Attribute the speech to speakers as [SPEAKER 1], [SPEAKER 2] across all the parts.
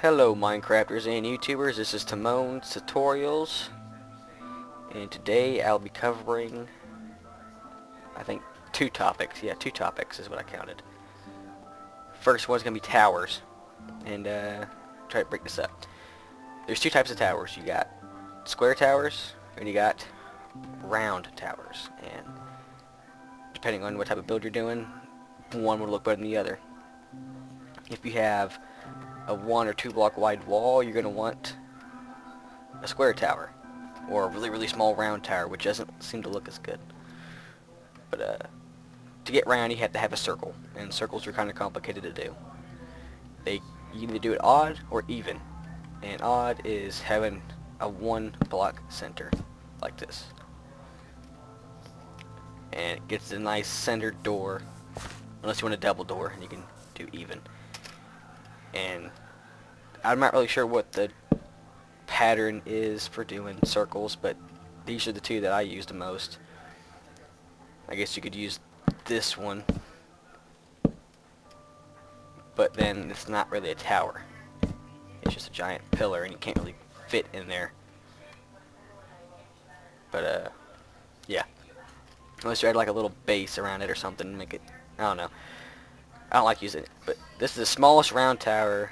[SPEAKER 1] Hello Minecrafters and YouTubers, this is Timon's Tutorials, and today I'll be covering, I think, two topics. Yeah, two topics is what I counted. First one's going to be towers, and try to break this up. There's two types of towers. You got square towers, and you got round towers, and depending on what type of build you're doing, one will look better than the other. If you have a 1 or 2 block wide wall, you're going to want a square tower, or a really small round tower, which doesn't seem to look as good. But to get round, you have to have a circle, and circles are kind of complicated to do. You either do it odd or even, and odd is having a 1 block center like this, and it gets a nice centered door, unless you want a double door, and you can do even. And I'm not really sure what the pattern is for doing circles, but these are the two that I use the most. I guess you could use this one, but then it's not really a tower. It's just a giant pillar, and you can't really fit in there. But yeah, unless you add like a little base around it or something and make it, I don't know. I don't like using it, but this is the smallest round tower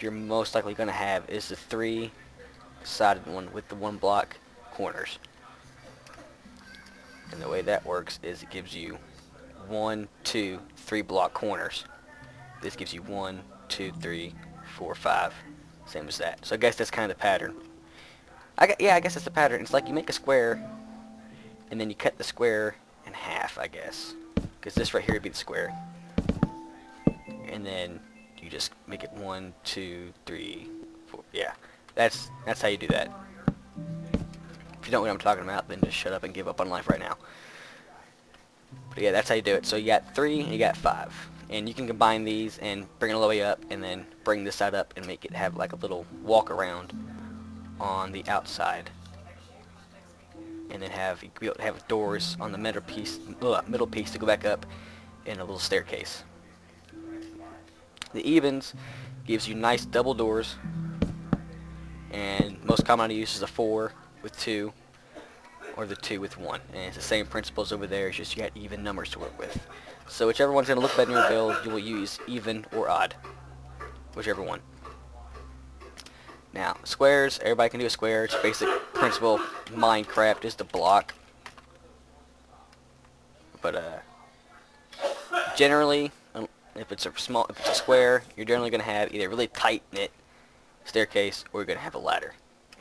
[SPEAKER 1] you're most likely going to have, is the 3-sided one with the 1 block corners. And the way that works is it gives you 1, 2, 3 block corners. This gives you 1, 2, 3, 4, 5, same as that. So I guess that's kind of the pattern. I guess that's the pattern. It's like you make a square, and then you cut the square in half, I guess, because this right here would be the square. And then you just make it 1, 2, 3, 4. Yeah, that's how you do that. If you don't know what I'm talking about, then just shut up and give up on life right now. But yeah, that's how you do it. So you got 3 and you got 5, and you can combine these and bring it all the way up, and then bring this side up and make it have like a little walk around on the outside. And then you can be able to have doors on the middle piece to go back up, and a little staircase. The evens gives you nice double doors, and most commonly used is a 4 with 2, or the 2 with 1. And it's the same principles over there, it's just you got even numbers to work with. So whichever one's going to look better in your build, you will use even or odd, whichever one. Now, squares, everybody can do a square. It's basic principle Minecraft is the block. But generally, if it's a square, you're generally going to have either a really tight-knit staircase, or you're going to have a ladder.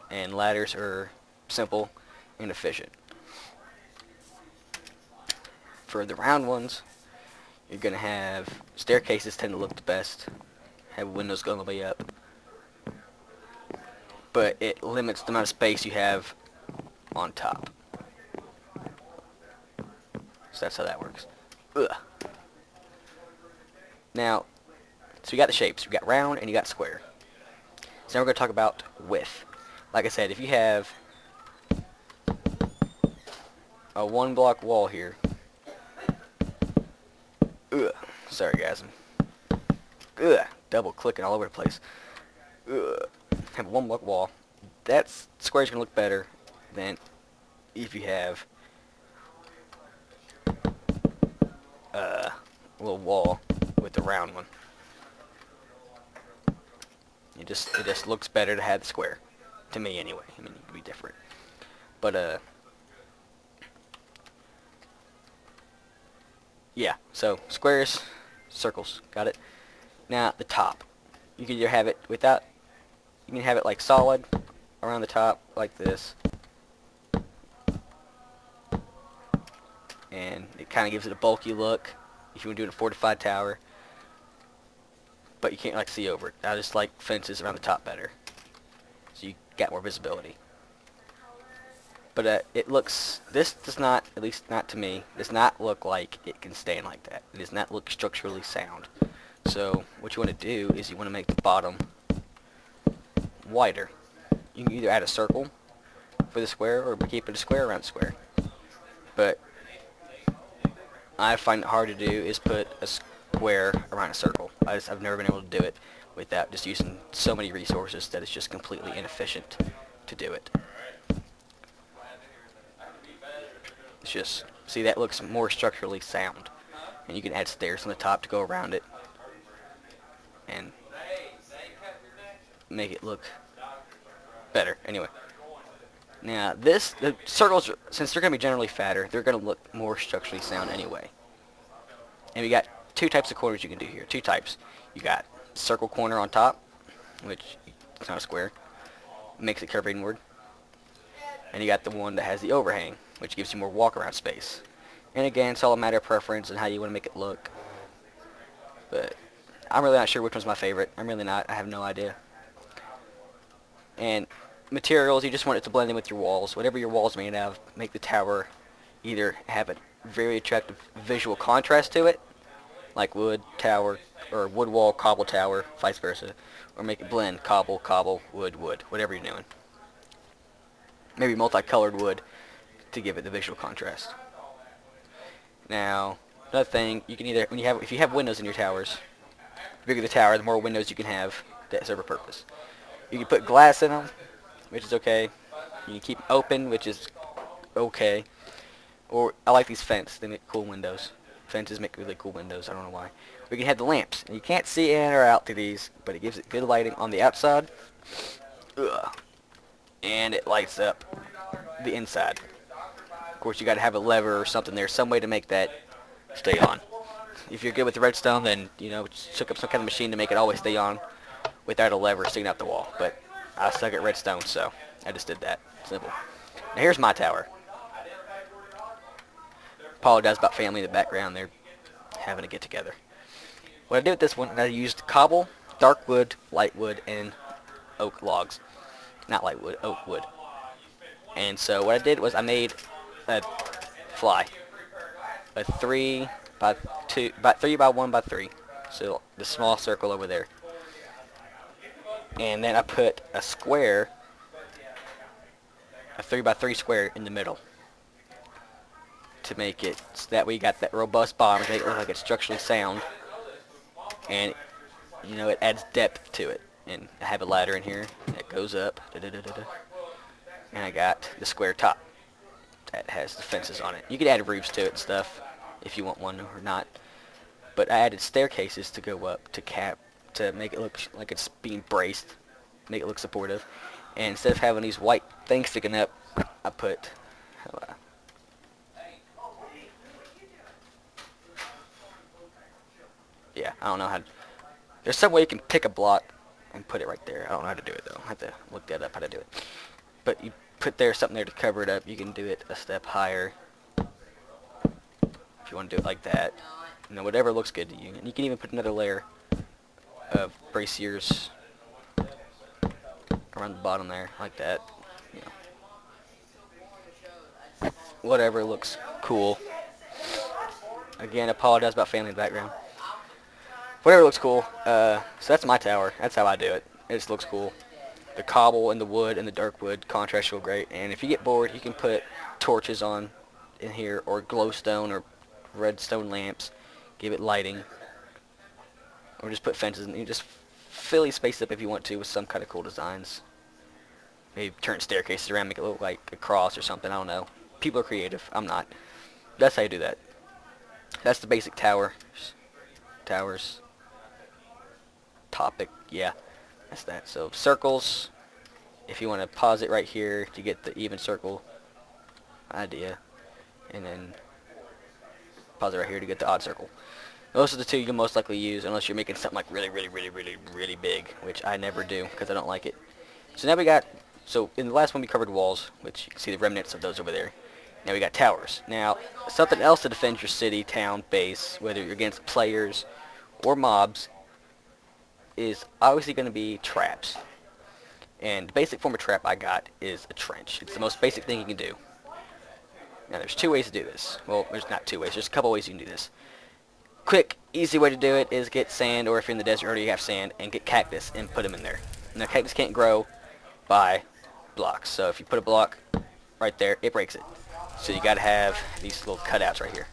[SPEAKER 1] And ladders are simple and efficient. For the round ones, you're going to have staircases tend to look the best, have windows going all the way up, but it limits the amount of space you have on top. So that's how that works. Ugh. Now, so you got the shapes. You got round and you got square. So now we're going to talk about width. Like I said, if you have a 1 block wall here. Ugh. Sorry guys. Ugh. Double clicking all over the place. Ugh. Have a 1 block wall. That square's going to look better than if you have a little wall with the round one. It just looks better to have the square, to me anyway. I mean, it could be different, but yeah. So squares, circles, got it. Now the top, you can either have it without. You can have it like solid around the top like this, and it kind of gives it a bulky look if you want to do a fortified tower, but you can't like see over it. I just like fences around the top better, so you got more visibility. But this does not, at least not to me, does not look like it can stand like that. It does not look structurally sound. So what you want to do is you want to make the bottom wider. You can either add a circle for the square, or keep it a square around the square. But I find it hard to do is put a square around a circle. I've never been able to do it. without just using so many resources that it's just completely inefficient to do it. It's just, see, that looks more structurally sound. And you can add stairs on the top to go around it and make it look better. Anyway, now the circles, since they're going to be generally fatter, they're going to look more structurally sound anyway. And we got two types of corners you can do here. Two types. You got circle corner on top, which it's not a square, makes it curve inward. And you got the one that has the overhang, which gives you more walk around space. And again, it's all a matter of preference and how you want to make it look. But I'm really not sure which one's my favorite. I'm really not. I have no idea. And materials, you just want it to blend in with your walls. Whatever your walls made out of, make the tower either have a very attractive visual contrast to it, like wood tower, or wood wall, cobble tower, vice versa. Or make it blend, cobble, cobble, wood, wood, whatever you're doing. Maybe multicolored wood to give it the visual contrast. Now, another thing, you can either, if you have windows in your towers, the bigger the tower, the more windows you can have that serve a purpose. You can put glass in them, which is okay. You can keep them open, which is okay. Or, I like these fences, they make cool windows. Fences make really cool windows, I don't know why. We can have the lamps, and you can't see in or out through these, but it gives it good lighting on the outside. Ugh. And it lights up the inside. Of course, you got to have a lever or something there, some way to make that stay on. If you're good with the redstone, then hook up some kind of machine to make it always stay on without a lever sticking out the wall. But I suck at redstone, so I just did that. Simple. Now here's my tower. Apologize about family in the background; they're having a get together. What I did with this one, I used cobble, dark wood, light wood, and oak logs. Not light wood, oak wood. And so what I did was I made a fly, a 3 by 2, by 3 by 1 by 3. So the small circle over there. And then I put a square, a 3 by 3 square in the middle to make it so that way you got that robust bottom to make it look like it's structurally sound. And it adds depth to it. And I have a ladder in here that goes up. And I got the square top that has the fences on it. You can add roofs to it and stuff if you want one or not. But I added staircases to go up to make it look like it's being braced, make it look supportive. And instead of having these white things sticking up, I put I don't know how. There's some way you can pick a block and put it right there. I don't know how to do it though. I have to look that up how to do it. But you put something there to cover it up. You can do it a step higher if you want to do it like that. Whatever looks good to you. And you can even put another layer of braziers around the bottom there, like that. Whatever looks cool. Again, apologize about family in the background. Whatever looks cool. So that's my tower. That's how I do it. It just looks cool. The cobble and the wood and the dark wood contrast real great. And if you get bored, you can put torches on in here, or glowstone or redstone lamps. Give it lighting. Or just put fences, and you just fill your space up if you want to with some kind of cool designs. Maybe turn staircases around, make it look like a cross or something. I don't know. People are creative. I'm not. That's how you do that. That's the basic towers. Topic. Yeah. That's that. So circles. If you want to pause it right here to get the even circle idea. And then pause it right here to get the odd circle. Those are the two you'll most likely use unless you're making something like really big, which I never do because I don't like it. So now we got, in the last one we covered walls, which you can see the remnants of those over there. Now we got towers. Now, something else to defend your city, town, base, whether you're against players or mobs, is obviously going to be traps. And the basic form of trap I got is a trench. It's the most basic thing you can do. Now there's two ways to do this. Well, there's not two ways. There's a couple ways you can do this. Quick, easy way to do it is get sand, or if you're in the desert already you have sand, and get cactus and put them in there. Now cactus can't grow by blocks. So if you put a block right there, it breaks it. So you got to have these little cutouts right here.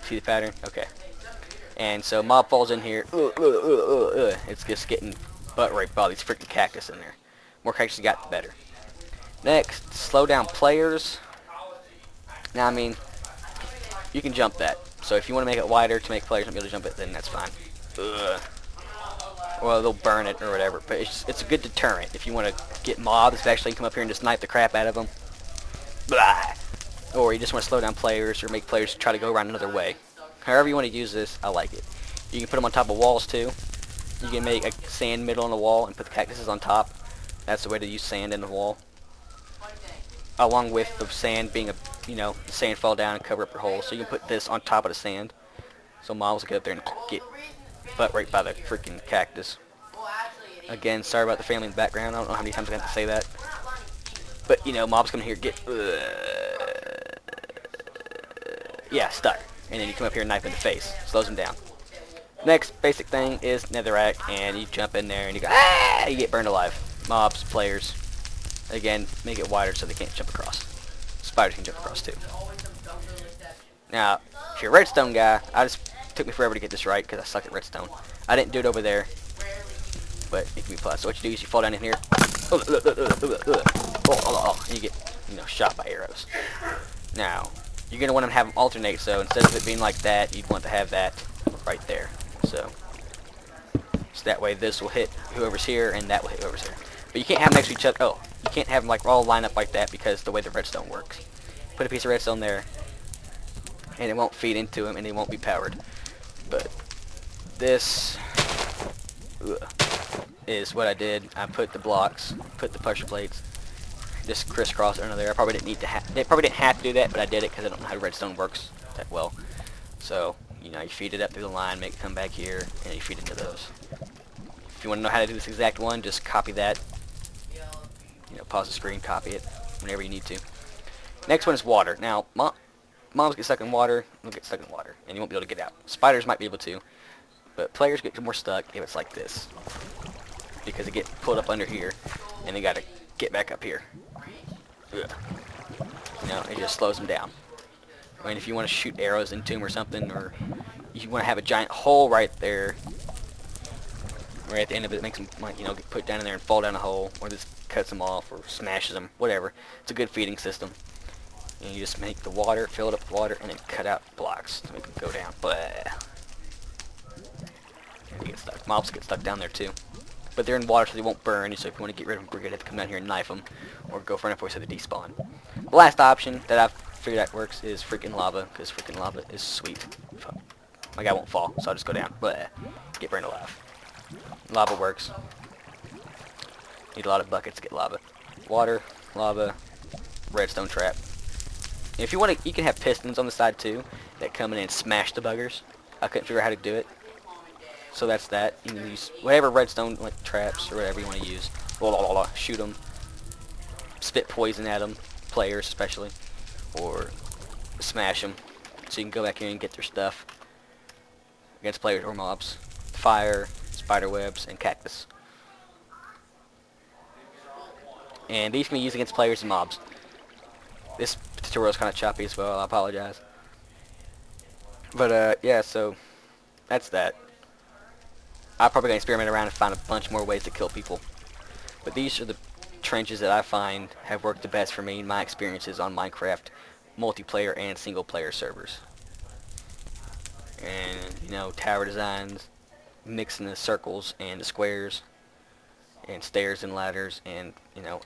[SPEAKER 1] See the pattern? Okay. And so mob falls in here. It's just getting butt raped by all these freaking cactus in there. More cactus you got, the better. Next, slow down players. Now, I mean, you can jump that. So if you want to make it wider to make players not be able to jump it, then that's fine. Well, they'll burn it or whatever. But it's a good deterrent if you want to get mobs to actually come up here and just snipe the crap out of them. Blah. Or you just want to slow down players or make players try to go around another way. However you want to use this, I like it. You can put them on top of walls too. You can make a sand middle on the wall and put the cactuses on top. That's the way to use sand in the wall. Along with the sand being the sand fall down and cover up your hole. So you can put this on top of the sand. So mobs will get up there and get butt raped by the freaking cactus. Again, sorry about the family in the background. I don't know how many times I have to say that. But, mobs come here stuck. And then you come up here and knife in the face. Slows them down. Next basic thing is netherrack, and you jump in there and you go, ah! You get burned alive. Mobs, players. Again, make it wider so they can't jump across. Spiders can jump across too. Now, if you're a redstone guy, took me forever to get this right because I suck at redstone. I didn't do it over there, but it can be plus. So what you do is you fall down in here, and you get shot by arrows. Now, you're gonna want to have them alternate. So instead of it being like that, you'd want to have that right there. So that way this will hit whoever's here, and that will hit whoever's here. But you can't have them next to each other. Oh, you can't have them like all line up like that because the way the redstone works. Put a piece of redstone there, and it won't feed into them, and they won't be powered. But this is what I did. I put the blocks, put the pressure plates, just crisscross under there. I probably didn't need to. They probably didn't have to do that, but I did it because I don't know how redstone works that well. So you feed it up through the line, make it come back here, and you feed into those. If you want to know how to do this exact one, just copy that. Pause the screen, copy it whenever you need to. Next one is water. Now, mobs get stuck in water, you'll get stuck in water, and you won't be able to get out. Spiders might be able to, but players get more stuck if it's like this. Because they get pulled up under here, and they gotta get back up here. It just slows them down. I mean, if you want to shoot arrows into them or something, or you want to have a giant hole right there, right at the end of it, makes them, get put down in there and fall down a hole, or just cuts them off, or smashes them, whatever. It's a good feeding system. And you just make the water, fill it up with water, and then cut out blocks to make them go down. And you get stuck. Mobs get stuck down there too. But they're in water so they won't burn, so if you want to get rid of them, we're going to have to come down here and knife them, or go for enough way so they despawn. The last option that I've figured out works is freaking lava, because freaking lava is sweet. Fuck. My guy won't fall, so I'll just go down. Get burned alive. Lava works. Need a lot of buckets to get lava. Water, lava, redstone trap. And if you want to, you can have pistons on the side too that come in and smash the buggers. I couldn't figure out how to do it, so that's that. You can use whatever redstone traps or whatever you want to use. Shoot them, spit poison at them, players especially, or smash them, so you can go back here and get their stuff against players or mobs. Fire, spider webs, and cactus. And these can be used against players and mobs. This tutorial is kind of choppy as well, I apologize. But yeah, so that's that. I'm probably going to experiment around and find a bunch more ways to kill people. But these are the trenches that I find have worked the best for me in my experiences on Minecraft multiplayer and single player servers. And, tower designs, mixing the circles and the squares, and stairs and ladders, and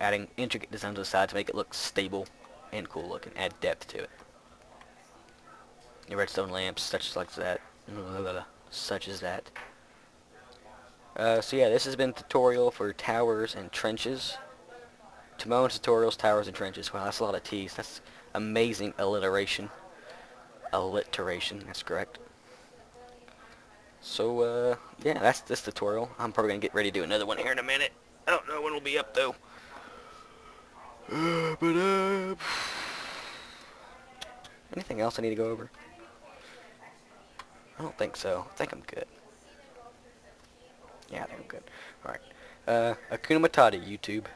[SPEAKER 1] adding intricate designs on the side to make it look stable and cool looking, add depth to it. The redstone lamps, such as that. So yeah, this has been a tutorial for towers and trenches. Timon's tutorials, towers and trenches. Wow, that's a lot of T's. That's amazing alliteration. That's correct. So, yeah, that's this tutorial. I'm probably going to get ready to do another one here in a minute. I don't know when it'll be up, though. Anything else I need to go over? I don't think so. I think I'm good. Yeah, I think I'm good. Alright. Akuna Matata, YouTube.